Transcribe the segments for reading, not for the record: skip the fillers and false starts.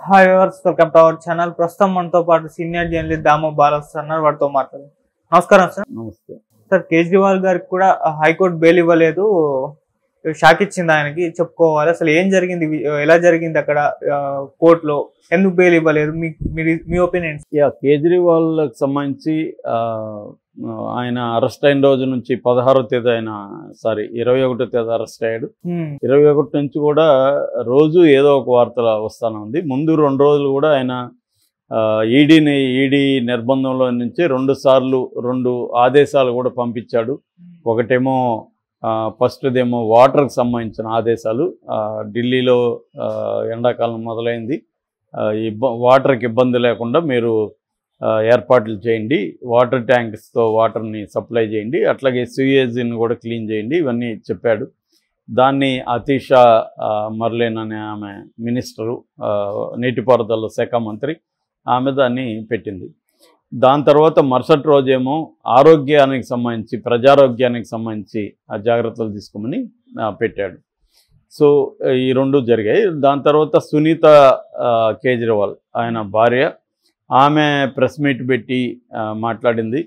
Hi viewers, welcome to our channel. ప్రస్తుతం మనతో పాటు సీనియర్ జర్నలిస్ట్ దామో బాలస్ అన్నారు. వాటితో మాట్లాడారు. నమస్కారం సార్. నమస్తే సార్, కేజ్రీవాల్ గారికి కూడా హైకోర్టు బెయిల్ ఇవ్వలేదు, షాక్ ఇచ్చింది. ఆయనకి చెప్పుకోవాలి. అసలు ఏం జరిగింది, ఎలా జరిగింది అక్కడ కోర్టులో, ఎందుకు బెయిల్ ఇవ్వలేదు, మీ ఒపీనియన్? కేజ్రీవాల్కి సంబంధించి ఆయన అరెస్ట్ అయిన రోజు నుంచి 16వ తేదీ 21వ తేదీ అరెస్ట్ అయ్యాడు. 21 నుంచి కూడా రోజు ఏదో ఒక వార్తలు వస్తానే ఉంది. ముందు 2 రోజులు కూడా ఆయన ఈడీ నిర్బంధంలో నుంచి 2 సార్లు 2 ఆదేశాలు కూడా పంపించాడు. ఒకటేమో ఫస్ట్దేమో వాటర్కి సంబంధించిన ఆదేశాలు. ఢిల్లీలో ఎండాకాలం మొదలైంది, వాటర్కి ఇబ్బంది లేకుండా మీరు ఏర్పాట్లు చేయండి, వాటర్ ట్యాంక్స్తో వాటర్ని సప్లై చేయండి, అట్లాగే సివేజ్ని కూడా క్లీన్ చేయండి, ఇవన్నీ చెప్పాడు. దాన్ని అతీషా మర్లేన్ అనే ఆమె మినిస్టరు, నీటిపారుదల శాఖ మంత్రి, ఆమె దాన్ని పెట్టింది. దాని తర్వాత మరుసటి రోజేమో ఆరోగ్యానికి సంబంధించి, ప్రజారోగ్యానికి సంబంధించి జాగ్రత్తలు తీసుకోమని పెట్టాడు. సో ఈ 2 జరిగాయి. దాని తర్వాత సునీత కేజ్రీవాల్, ఆయన భార్య, ఆమె ప్రెస్ మీట్ పెట్టి మాట్లాడింది.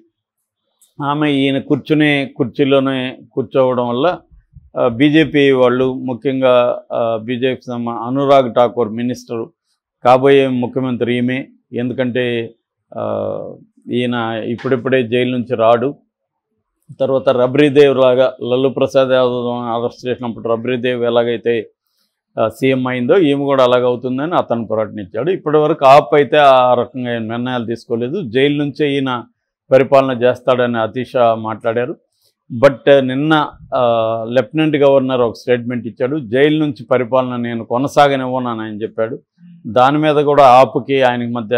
ఆమె ఈయన కుర్చీలోనే కూర్చోవడం వల్ల బీజేపీ వాళ్ళు, ముఖ్యంగా బీజేపీ అనురాగ్ ఠాకూర్ మినిస్టరు, కాబోయే ముఖ్యమంత్రి ఈమె, ఎందుకంటే ఈయన ఇప్పుడిప్పుడే జైలు నుంచి రాడు. తర్వాత రబ్రీదేవ్ లాగా, లల్లు ప్రసాద్ యాదవ్ అరెస్ట్ చేసినప్పుడు రబ్రీదేవ్ ఎలాగైతే సీఎం అయిందో ఈమె కూడా అలాగవుతుందని అతను ప్రకటించాడు. ఇప్పటివరకు ఆప్ అయితే ఆ రకంగా నిర్ణయాలు తీసుకోలేదు. జైలు నుంచే ఈయన పరిపాలన చేస్తాడని అతీషా మాట్లాడారు. బట్ నిన్న లెఫ్టినెంట్ గవర్నర్ ఒక స్టేట్మెంట్ ఇచ్చాడు. జైలు నుంచి పరిపాలన నేను కొనసాగనివ్వనని ఆయన చెప్పాడు. దాని మీద కూడా ఆప్కి ఆయనకి మధ్య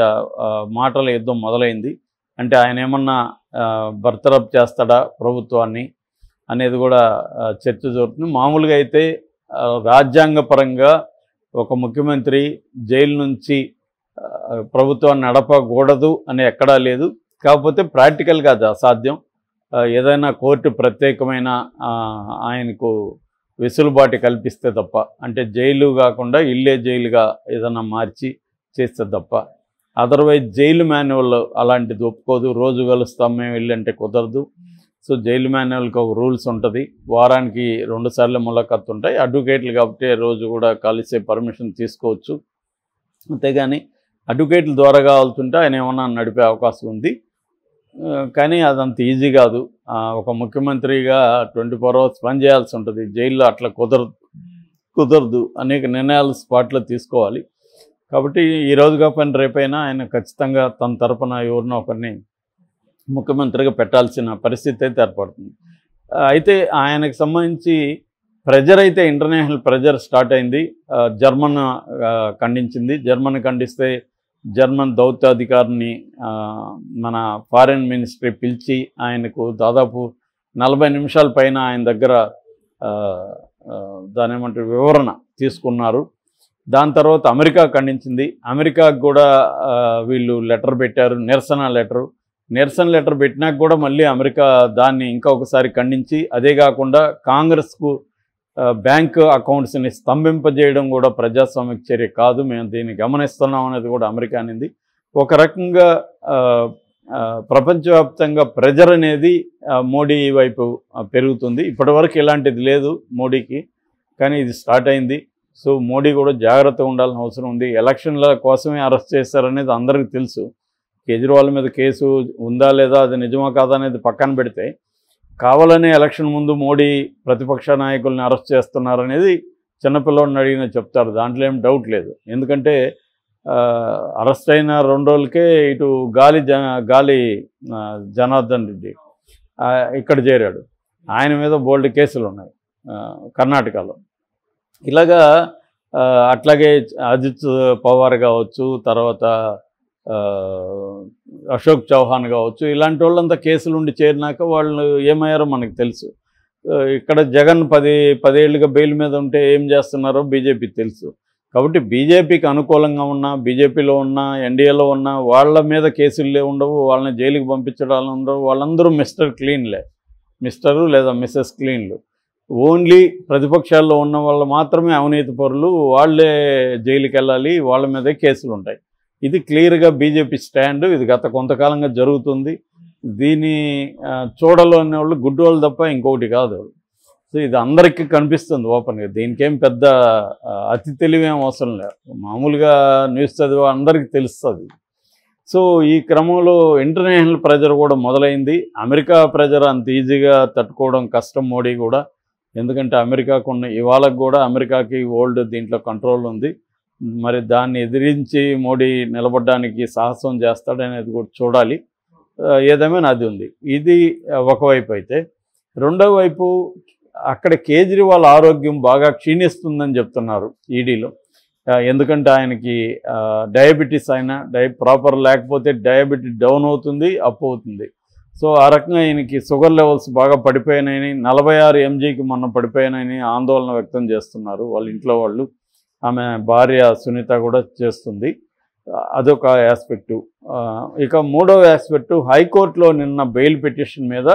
మాటల యుద్ధం మొదలైంది. అంటే ఆయన ఏమన్నా బర్తరఫ్ చేస్తాడా ప్రభుత్వాన్ని అనేది కూడా చర్చ జరుగుతుంది. మామూలుగా అయితే రాజ్యాంగపరంగా ఒక ముఖ్యమంత్రి జైలు నుంచి ప్రభుత్వాన్ని నడపకూడదు అని ఎక్కడా లేదు. కాకపోతే ప్రాక్టికల్గా అది అసాధ్యం. ఏదైనా కోర్టు ప్రత్యేకమైన ఆయనకు వెసులుబాటు కల్పిస్తే తప్ప, అంటే జైలు కాకుండా ఇల్లే జైలుగా ఏదైనా మార్చి చేస్తే తప్ప, అదర్వైజ్ జైలు మాన్యువల్ అలాంటిది ఒప్పుకోదు. రోజు కలుస్తాం మేము వెళ్ళంటే కుదరదు. సో జైలు మాన్యువల్కి ఒక రూల్స్ ఉంటుంది. వారానికి 2 సార్లు ములాఖాత్ ఉంటాయి. అడ్వకేట్లు కాబట్టి రోజు కూడా కలిసే పర్మిషన్ తీసుకోవచ్చు. అంతేగాని అడ్వకేట్ల ద్వారా కావాల్సింటే ఆయన ఏమన్నా నడిపే అవకాశం ఉంది. కానీ అదంత ఈజీ కాదు. ఒక ముఖ్యమంత్రిగా 24 అవర్స్ పని చేయాల్సి ఉంటుంది. జైల్లో అట్లా కుదరదు. అనేక నిర్ణయాలు స్పాట్లో తీసుకోవాలి. కాబట్టి ఈరోజు కాకపోయినా రేపైనా ఆయన ఖచ్చితంగా తన తరపున ఎవరినో ఒకరిని ముఖ్యమంత్రిగా పెట్టాల్సిన పరిస్థితి అయితే ఏర్పడుతుంది. అయితే ఆయనకు సంబంధించి ప్రెజర్ అయితే, ఇంటర్నేషనల్ ప్రెజర్ స్టార్ట్ అయింది. జర్మన్ ఖండించింది. జర్మన్ ఖండిస్తే జర్మన్ దౌత్యాధికారిని మన ఫారిన్ మినిస్ట్రీ పిలిచి ఆయనకు దాదాపు 40 నిమిషాల పైన ఆయన దగ్గర దాని ఏమంటారు వివరణ తీసుకున్నారు. దాని తర్వాత అమెరికా ఖండించింది. అమెరికాకు కూడా వీళ్ళు లెటర్ పెట్టారు, నిరసన లెటర్ పెట్టినాక కూడా మళ్ళీ అమెరికా దాన్ని ఇంకా ఒకసారి ఖండించి, అదే కాకుండా కాంగ్రెస్కు బ్యాంకు అకౌంట్స్ని స్తంభింపజేయడం కూడా ప్రజాస్వామిక చర్య కాదు, మేము దీన్ని గమనిస్తున్నాం అనేది కూడా అమెరికా అనింది. ఒక రకంగా ప్రపంచవ్యాప్తంగా ప్రెజర్ అనేది మోడీ వైపు పెరుగుతుంది. ఇప్పటివరకు ఇలాంటిది లేదు మోడీకి, కానీ ఇది స్టార్ట్ అయింది. సో మోడీ కూడా జాగ్రత్తగా ఉండాల్సిన అవసరం ఉంది. ఎలక్షన్ల కోసమే అరెస్ట్ చేశారనేది అందరికీ తెలుసు. కేజ్రీవాల్ మీద కేసు ఉందా లేదా, అది నిజమా కాదా అనేది పక్కన పెడితే, కావాలనే ఎలక్షన్ ముందు మోడీ ప్రతిపక్ష నాయకుల్ని అరెస్ట్ చేస్తున్నారనేది చిన్నపిల్లవాడిని అడిగినా చెప్తారు. దాంట్లో ఏం డౌట్ లేదు. ఎందుకంటే అరెస్ట్ అయిన 2 రోజులకే ఇటు గాలి జనార్దన్ రెడ్డి ఇక్కడ చేరాడు. ఆయన మీద బోల్డ్ కేసులు ఉన్నాయి కర్ణాటకలో. ఇలాగా అట్లాగే అజిత్ పవార్ కావచ్చు, తర్వాత అశోక్ చౌహాన్ కావచ్చు, ఇలాంటి వాళ్ళంతా కేసులు ఉండి చేరినాక వాళ్ళు ఏమయ్యారో మనకు తెలుసు. ఇక్కడ జగన్ 10 ఏళ్ళుగా బెయిల్ మీద ఉంటే ఏం చేస్తున్నారో బీజేపీకి తెలుసు. కాబట్టి బీజేపీకి అనుకూలంగా ఉన్న, బీజేపీలో ఉన్న, ఎన్డీఏలో ఉన్న వాళ్ళ మీద కేసులే ఉండవు, వాళ్ళని జైలుకి పంపించడాలు ఉండవు. వాళ్ళందరూ మిస్టర్ క్లీన్లే, మిస్టరు లేదా మిస్సెస్ క్లీన్లు. ఓన్లీ ప్రతిపక్షాల్లో ఉన్న వాళ్ళు మాత్రమే అవినీతి పరులు, వాళ్ళే జైలుకి వెళ్ళాలి, వాళ్ళ మీదే కేసులు ఉంటాయి. ఇది క్లియర్గా బీజేపీ స్టాండ్. ఇది గత కొంతకాలంగా జరుగుతుంది. దీన్ని చూడాలనే వాళ్ళు గుడ్డి వాళ్ళు తప్ప ఇంకొకటి కాదు. సో ఇది అందరికీ కనిపిస్తుంది ఓపెన్గా. దీనికేం పెద్ద అతి తెలివేం అవసరం లేదు. మామూలుగా న్యూస్ చదివా అందరికీ తెలుస్తుంది. సో ఈ క్రమంలో ఇంటర్నేషనల్ ప్రెజర్ కూడా మొదలైంది. అమెరికా ప్రెజర్ అంత ఈజీగా తట్టుకోవడం కష్టం మోడీ కూడా. ఎందుకంటే అమెరికాకున్న ఇవాళకు కూడా అమెరికాకి ఓల్డ్ దీంట్లో కంట్రోల్ ఉంది. మరి దాన్ని ఎదిరించి మోడీ నిలబడడానికి సాహసం చేస్తాడనేది కూడా చూడాలి. ఏదేమైనా అది ఉంది. ఇది ఒకవైపు అయితే, రెండో వైపు అక్కడ కేజ్రీవాల్ ఆరోగ్యం బాగా క్షీణిస్తుందని చెప్తున్నారు ఈడీలో. ఎందుకంటే ఆయనకి డయాబెటీస్ అయినా ప్రాపర్ లేకపోతే డయాబెటీస్ డౌన్ అవుతుంది, అప్ అవుతుంది. సో ఆ రకంగా ఆయనకి షుగర్ లెవెల్స్ బాగా పడిపోయినాయని, 46 mgకి మొన్న పడిపోయినాయని ఆందోళన వ్యక్తం చేస్తున్నారు వాళ్ళ ఇంట్లో వాళ్ళు. ఆమె భార్య సునీత కూడా చేస్తుంది. అదొక ఆస్పెక్టు. ఇక మూడవ ఆస్పెక్టు, హైకోర్టులో నిన్న బెయిల్ పిటిషన్ మీద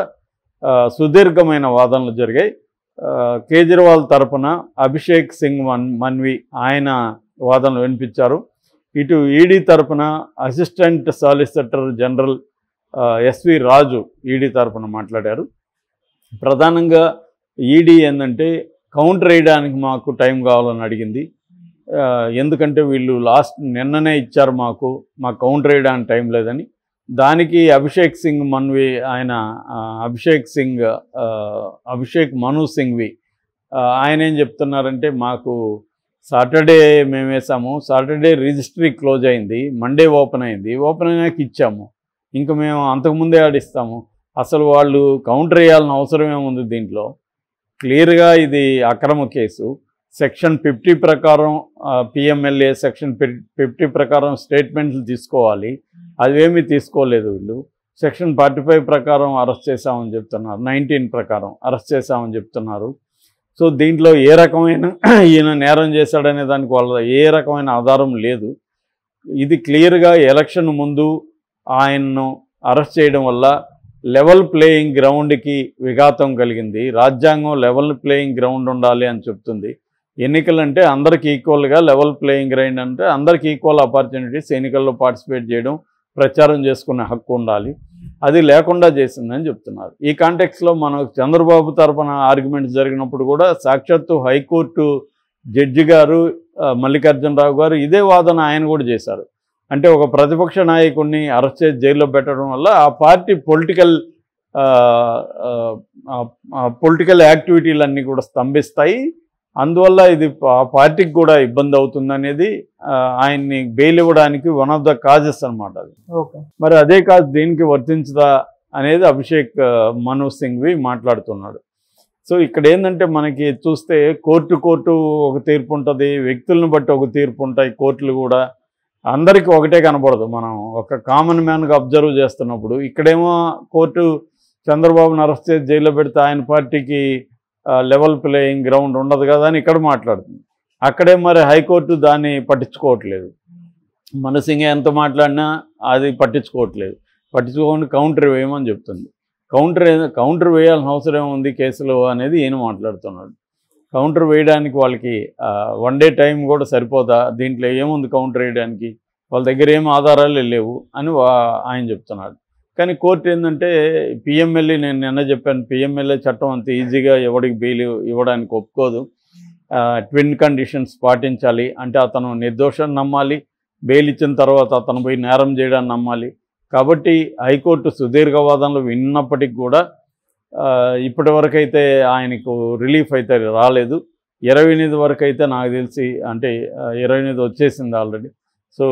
సుదీర్ఘమైన వాదనలు జరిగాయి. కేజ్రీవాల్ తరపున అభిషేక్ సింగ్ మన్వి ఆయన వాదనలు వినిపించారు. ఇటు ఈడీ తరపున అసిస్టెంట్ సాలిసిటర్ జనరల్ ఎస్వి రాజు ఈడీ తరపున మాట్లాడారు. ప్రధానంగా ఈడీ ఏంటంటే కౌంటర్ వేయడానికి మాకు టైం కావాలని అడిగింది. ఎందుకంటే వీళ్ళు నిన్ననే ఇచ్చారు మాకు కౌంటర్ వేయడానికి టైం లేదని. దానికి అభిషేక్ సింగ్ మన్వి ఆయన అభిషేక్ మను సింఘ్వి ఆయన ఏం చెప్తున్నారంటే, మాకు సాటర్డే మేము వేసాము, సాటర్డే రిజిస్ట్రీ క్లోజ్ అయింది, మండే ఓపెన్ అయింది, ఓపెన్ అయినాక ఇచ్చాము, ఇంకా మేము అంతకుముందే ఆడిస్తాము, అసలు వాళ్ళు కౌంటర్ వేయాల్సిన అవసరం ఏముంది దీంట్లో, క్లియర్గా ఇది అక్రమ కేసు. సెక్షన్ 50 ప్రకారం పిఎంఎల్ఏ సెక్షన్ 50 ప్రకారం స్టేట్మెంట్లు తీసుకోవాలి, అవేమీ తీసుకోలేదు వీళ్ళు. సెక్షన్ 45 ప్రకారం అరెస్ట్ చేశామని చెప్తున్నారు, 19 ప్రకారం అరెస్ట్ చేశామని చెప్తున్నారు. సో దీంట్లో ఏ రకమైన ఈయన నేరం చేశాడనే దానికి వాళ్ళ ఏ రకమైన ఆధారం లేదు. ఇది క్లియర్గా ఎలక్షన్ ముందు ఆయన్ను అరెస్ట్ చేయడం వల్ల లెవెల్ ప్లేయింగ్ గ్రౌండ్కి విఘాతం కలిగింది. రాజ్యాంగం లెవెల్ ప్లేయింగ్ గ్రౌండ్ ఉండాలి అని చెప్తుంది. ఎన్నికలంటే అందరికి ఈక్వల్గా లెవెల్ ప్లేయింగ్ గ్రౌండ్ అంటే అందరికి ఈక్వల్ ఆపర్చునిటీస్, ఎన్నికల్లో పార్టిసిపేట్ చేయడం, ప్రచారం చేసుకునే హక్కు ఉండాలి. అది లేకుండా చేసిందని చెప్తున్నారు. ఈ కాంటెక్స్లో మనకు చంద్రబాబు తరపున ఆర్గ్యుమెంట్స్ జరిగినప్పుడు కూడా సాక్షాత్తు హైకోర్టు జడ్జి గారు మల్లికార్జునరావు గారు ఇదే వాదన ఆయన కూడా చేశారు. అంటే ఒక ప్రతిపక్ష నాయకుడిని అరెస్ట్ చేసి జైల్లో పెట్టడం వల్ల ఆ పార్టీ పొలిటికల్ యాక్టివిటీలన్నీ కూడా స్తంభిస్తాయి, అందువల్ల ఇది ఆ పార్టీకి కూడా ఇబ్బంది అవుతుందనేది ఆయన్ని బెయిల్ ఇవ్వడానికి వన్ ఆఫ్ ద కాజెస్ అనమాట అది. మరి అదే కాజ్ దీనికి వర్తించదా అనేది అభిషేక్ మను సింఘ్వి మాట్లాడుతున్నాడు. సో ఇక్కడ ఏంటంటే మనకి చూస్తే కోర్టు ఒక తీర్పు ఉంటుంది, వ్యక్తులను బట్టి ఒక తీర్పు ఉంటాయి కోర్టులు కూడా. అందరికీ ఒకటే కనపడదు. మనం ఒక కామన్ మ్యాన్గా అబ్జర్వ్ చేస్తున్నప్పుడు ఇక్కడేమో కోర్టు చంద్రబాబును అరెస్ట్ చేసి జైల్లో పెడితే ఆయన పార్టీకి లెవెల్ ప్లేయింగ్ గ్రౌండ్ ఉండదు కదా అని ఇక్కడ మాట్లాడుతుంది. అక్కడే మరి హైకోర్టు దాన్ని పట్టించుకోవట్లేదు. మనసింగ్ ఎంత మాట్లాడినా అది పట్టించుకోకుండా కౌంటర్ వేయమని చెప్తుంది. కౌంటర్ వేయాల్సిన అవసరం ఉంది కేసులో అనేది ఈయన మాట్లాడుతున్నాడు. కౌంటర్ వేయడానికి వాళ్ళకి 1 day టైం కూడా సరిపోదా, దీంట్లో ఏముంది కౌంటర్ వేయడానికి, వాళ్ళ దగ్గర ఏం ఆధారాలు లేవు అని ఆయన చెప్తున్నాడు. కానీ కోర్టు ఏంటంటే పిఎంఎల్ఏ, నేను నిన్న చెప్పాను, పిఎంఎల్ఏ చట్టం అంత ఈజీగా ఎవరికి బెయిల్ ఇవ్వడానికి ఒప్పుకోదు. ట్విన్ కండిషన్స్ పాటించాలి. అంటే అతను నిర్దోషాన్ని నమ్మాలి, బెయిల్ ఇచ్చిన తర్వాత అతను పోయి నేరం చేయడాన్ని నమ్మాలి. కాబట్టి హైకోర్టు సుదీర్ఘ వాదనలు విన్నప్పటికి కూడా ఇప్పటి వరకు అయితే ఆయనకు రిలీఫ్ అయితే రాలేదు. 28 వరకు అయితే నాకు తెలిసి, అంటే 28 వచ్చేసింది ఆల్రెడీ. సో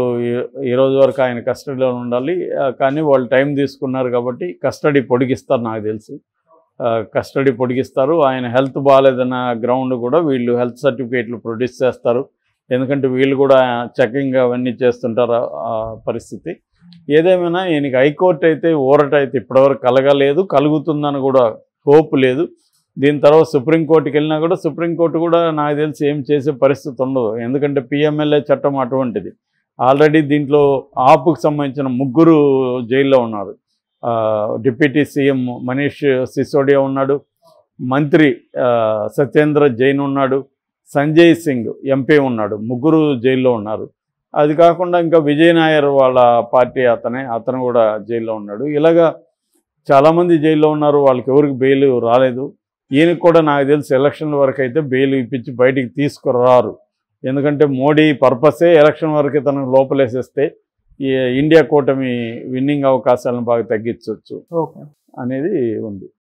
ఈ రోజు వరకు ఆయన కస్టడీలో ఉండాలి. కానీ వాళ్ళు టైం తీసుకున్నారు కాబట్టి కస్టడీ పొడిగిస్తారు నాకు తెలిసి. కస్టడీ పొడిగిస్తారు. ఆయన హెల్త్ బాగాలేదన్న గ్రౌండ్ కూడా వీళ్ళు హెల్త్ సర్టిఫికేట్లు ప్రొడ్యూస్ చేస్తారు. ఎందుకంటే వీళ్ళు కూడా చెకింగ్ అవన్నీ చేస్తుంటారు పరిస్థితి. ఏదేమైనా ఈయనకి హైకోర్టు అయితే ఊరట అయితే ఇప్పటివరకు కలగలేదు, కలుగుతుందని కూడా హోప్ లేదు. దీని తర్వాత సుప్రీంకోర్టుకి వెళ్ళినా కూడా సుప్రీంకోర్టు కూడా నాకు తెలిసి ఏం చేసే పరిస్థితి ఉండదు. ఎందుకంటే పిఎంఎల్ఏ చట్టం అటువంటిది. ఆల్రెడీ దీంట్లో ఆపుకు సంబంధించిన 3 జైల్లో ఉన్నారు. డిప్యూటీ సీఎం మనీష్ సిసోడియా ఉన్నాడు, మంత్రి సత్యేంద్ర జైన్ ఉన్నాడు, సంజయ్ సింగ్ ఎంపీ ఉన్నాడు, ముగ్గురు జైల్లో ఉన్నారు. అది కాకుండా ఇంకా విజయ్ నాయర్ వాళ్ళ పార్టీ అతను కూడా జైల్లో ఉన్నాడు. ఇలాగా చాలామంది జైల్లో ఉన్నారు, వాళ్ళకి ఎవరికి బెయిల్ రాలేదు. ఈయనకు కూడా నాకు తెలిసి ఎలక్షన్ల వరకు అయితే బెయిల్ ఇప్పించి బయటికి తీసుకురారు. ఎందుకంటే మోడీ పర్పసే ఎలక్షన్ వరకు తనకు లోపలేసేస్తే ఈ ఇండియా కూటమి విన్నింగ్ అవకాశాలను బాగా తగ్గించవచ్చు అనేది ఉంది.